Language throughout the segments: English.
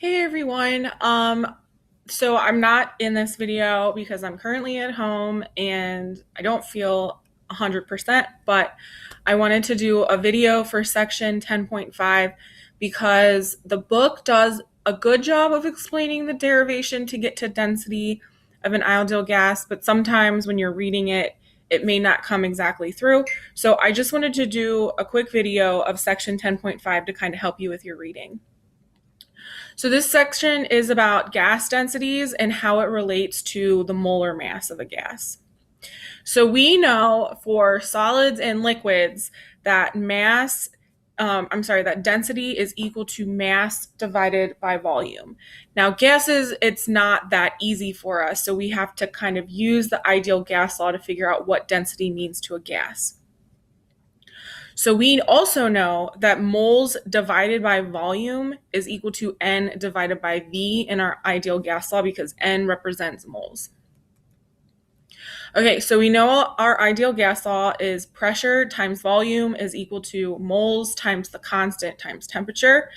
Hey everyone. So I'm not in this video because I'm currently at home and I don't feel 100%, but I wanted to do a video for section 10.5 because the book does a good job of explaining the derivation to get to density of an ideal gas, but sometimes when you're reading it, it may not come exactly through. So I just wanted to do a quick video of section 10.5 to kind of help you with your reading. So this section is about gas densities and how it relates to the molar mass of a gas. So we know for solids and liquids that that density is equal to mass divided by volume. Now, gases, it's not that easy for us, so we have to kind of use the ideal gas law to figure out what density means to a gas. So we also know that moles divided by volume is equal to N divided by V in our ideal gas law because N represents moles. Okay, so we know our ideal gas law is pressure times volume is equal to moles times the constant times temperature.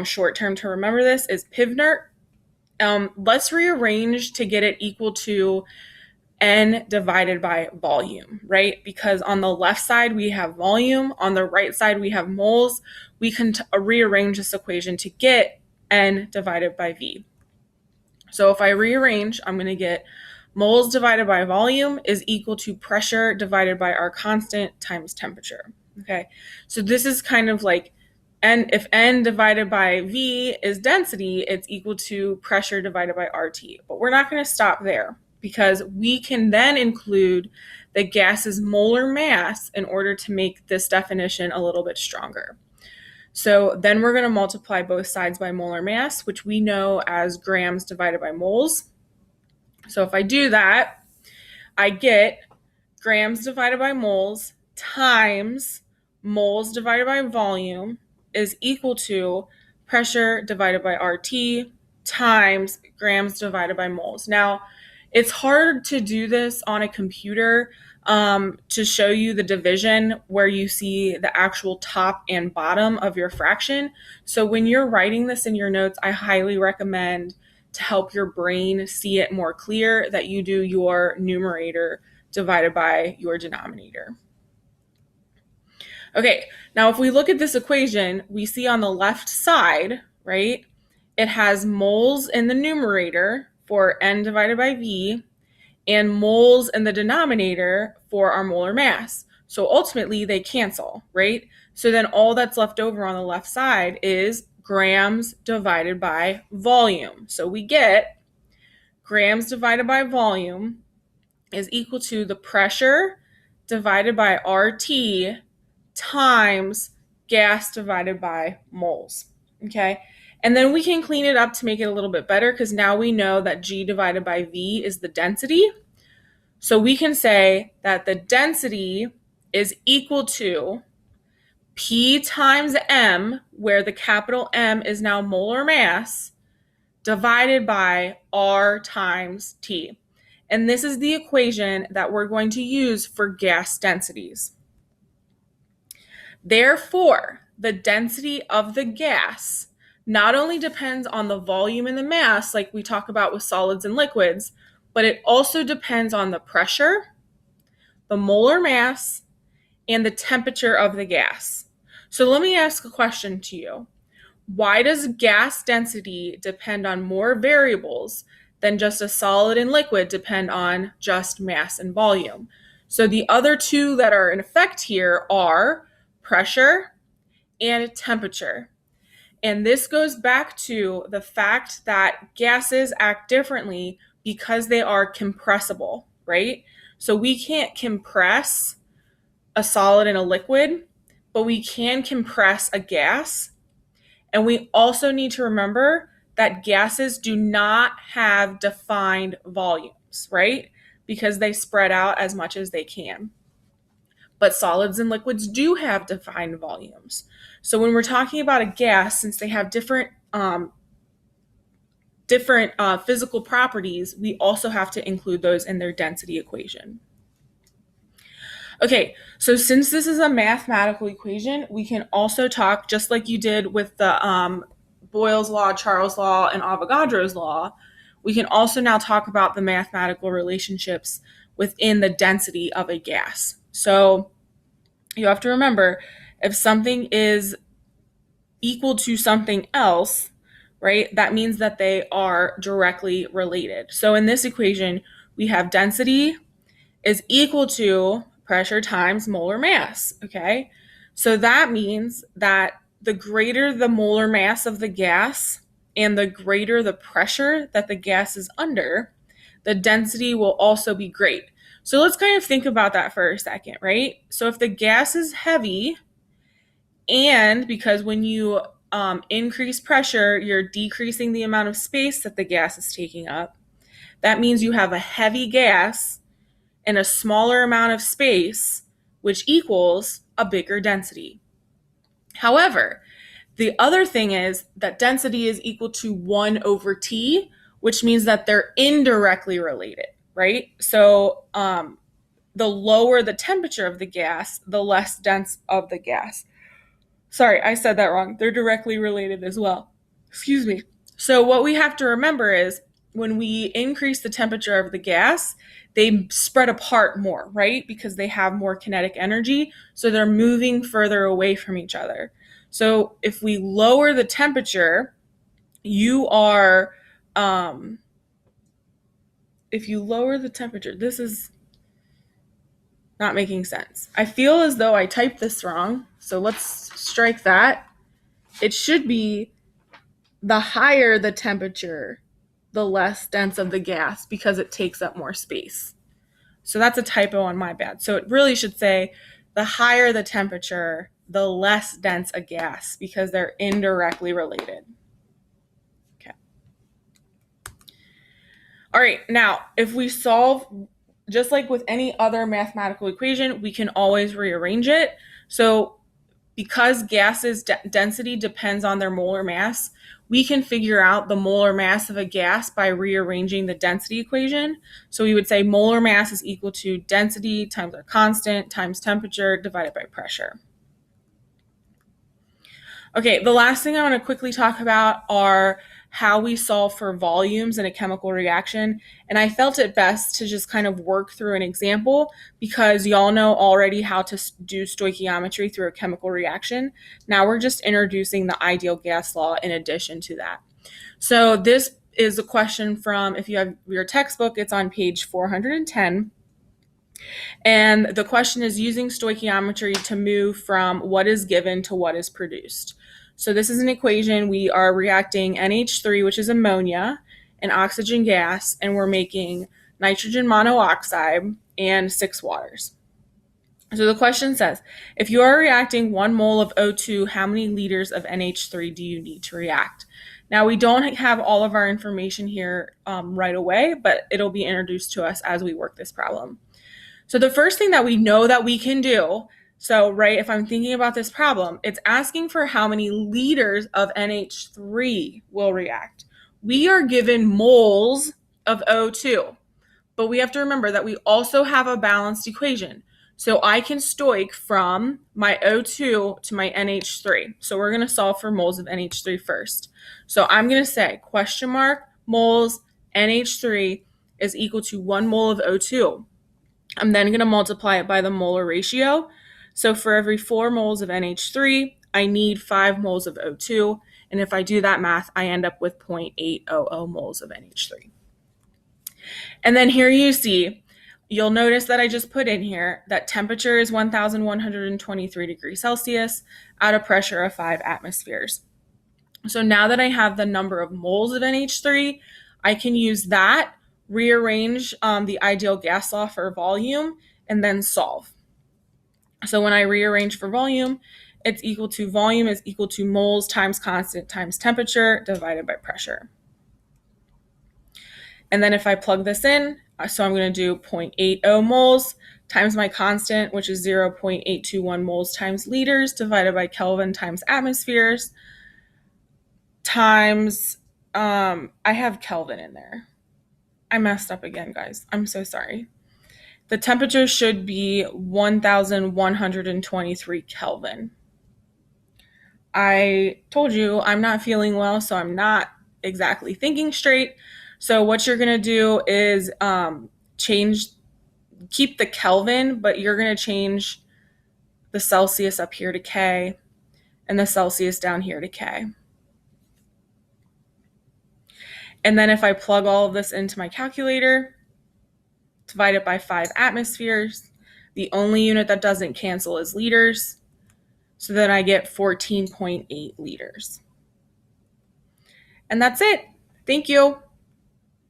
Short term to remember this is Pivnert. Let's rearrange to get it equal to N divided by volume, right? Because on the left side we have volume, on the right side we have moles. We can rearrange this equation to get N divided by V. So if I rearrange, I'm going to get moles divided by volume is equal to pressure divided by our constant times temperature. Okay, so this is kind of like if N divided by V is density, it's equal to pressure divided by RT. But we're not going to stop there because we can then include the gas's molar mass in order to make this definition a little bit stronger. So then we're going to multiply both sides by molar mass, which we know as grams divided by moles. So if I do that, I get grams divided by moles times moles divided by volume is equal to pressure divided by RT times grams divided by moles. Now, it's hard to do this on a computer to show you the division where you see the actual top and bottom of your fraction. So when you're writing this in your notes, I highly recommend to help your brain see it more clear that you do your numerator divided by your denominator. Okay, now if we look at this equation, we see on the left side, right, it has moles in the numerator for N divided by V and moles in the denominator for our molar mass. So ultimately they cancel, right? So then all that's left over on the left side is grams divided by volume. So we get grams divided by volume is equal to the pressure divided by RT times gas divided by moles. Okay. And then we can clean it up to make it a little bit better because now we know that G divided by V is the density. So we can say that the density is equal to P times M, where the capital M is now molar mass, divided by R times T. And this is the equation that we're going to use for gas densities. Therefore, the density of the gas not only depends on the volume and the mass, like we talk about with solids and liquids, but it also depends on the pressure, the molar mass, and the temperature of the gas. So let me ask a question to you. Why does gas density depend on more variables than just a solid and liquid depend on just mass and volume? So the other two that are in effect here are pressure and temperature. And this goes back to the fact that gases act differently because they are compressible, right? So we can't compress a solid and a liquid, but we can compress a gas. And we also need to remember that gases do not have defined volumes, right? Because they spread out as much as they can. But solids and liquids do have defined volumes. So when we're talking about a gas, since they have different physical properties, we also have to include those in their density equation. Okay, so since this is a mathematical equation, we can also talk, just like you did with the Boyle's law, Charles' law, and Avogadro's law, we can also now talk about the mathematical relationships within the density of a gas. So you have to remember, if something is equal to something else, right, that means that they are directly related. So in this equation, we have density is equal to pressure times molar mass, okay? So that means that the greater the molar mass of the gas and the greater the pressure that the gas is under, the density will also be great. So let's kind of think about that for a second, right? So if the gas is heavy, and because when you increase pressure, you're decreasing the amount of space that the gas is taking up, that means you have a heavy gas in a smaller amount of space, which equals a bigger density. However, the other thing is that density is equal to 1 over T, which means that they're indirectly related, right? So the lower the temperature of the gas, the less dense of the gas. Sorry, I said that wrong. They're directly related as well. Excuse me. So what we have to remember is when we increase the temperature of the gas, they spread apart more, right? Because they have more kinetic energy. So they're moving further away from each other. So if we lower the temperature, if you lower the temperature, this is not making sense. I feel as though I typed this wrong. So let's strike that. It should be the higher the temperature, the less dense of the gas because it takes up more space. So that's a typo on my bad. So it really should say the higher the temperature, the less dense a gas because they're indirectly related. Okay. All right, now if we solve, just like with any other mathematical equation, we can always rearrange it. So because gases' density depends on their molar mass, we can figure out the molar mass of a gas by rearranging the density equation. So we would say molar mass is equal to density times our constant times temperature divided by pressure. Okay, the last thing I want to quickly talk about are how we solve for volumes in a chemical reaction. And I felt it best to just kind of work through an example because y'all know already how to do stoichiometry through a chemical reaction. Now we're just introducing the ideal gas law in addition to that. So this is a question from, if you have your textbook, it's on page 410. And the question is using stoichiometry to move from what is given to what is produced. So this is an equation. We are reacting NH3, which is ammonia, and oxygen gas, and we're making nitrogen monoxide and 6 waters. So the question says, if you are reacting 1 mole of O2, how many liters of NH3 do you need to react? Now, we don't have all of our information here right away, but it'll be introduced to us as we work this problem. So the first thing that we know that we can do, so right, if I'm thinking about this problem, it's asking for how many liters of NH3 will react. We are given moles of O2, but we have to remember that we also have a balanced equation. So I can stoich from my O2 to my NH3. So we're going to solve for moles of NH3 first. So I'm going to say question mark moles NH3 is equal to 1 mole of O2. I'm then going to multiply it by the molar ratio. So for every 4 moles of NH3, I need 5 moles of O2. And if I do that math, I end up with 0.800 moles of NH3. And then here you see, you'll notice that I just put in here that temperature is 1,123 degrees Celsius at a pressure of 5 atmospheres. So now that I have the number of moles of NH3, I can use that, rearrange the ideal gas law for volume, and then solve. So when I rearrange for volume, it's equal to volume is equal to moles times constant times temperature divided by pressure. And then if I plug this in, so I'm going to do 0.80 moles times my constant, which is 0.821 moles times liters divided by Kelvin times atmospheres times, I have Kelvin in there. I messed up again, guys. I'm so sorry. The temperature should be 1,123 Kelvin. I told you I'm not feeling well, so I'm not exactly thinking straight. So what you're going to do is change, keep the Kelvin, but you're going to change the Celsius up here to K and the Celsius down here to K. And then if I plug all of this into my calculator, divide it by 5 atmospheres, the only unit that doesn't cancel is liters. So then I get 14.8 liters. And that's it. Thank you.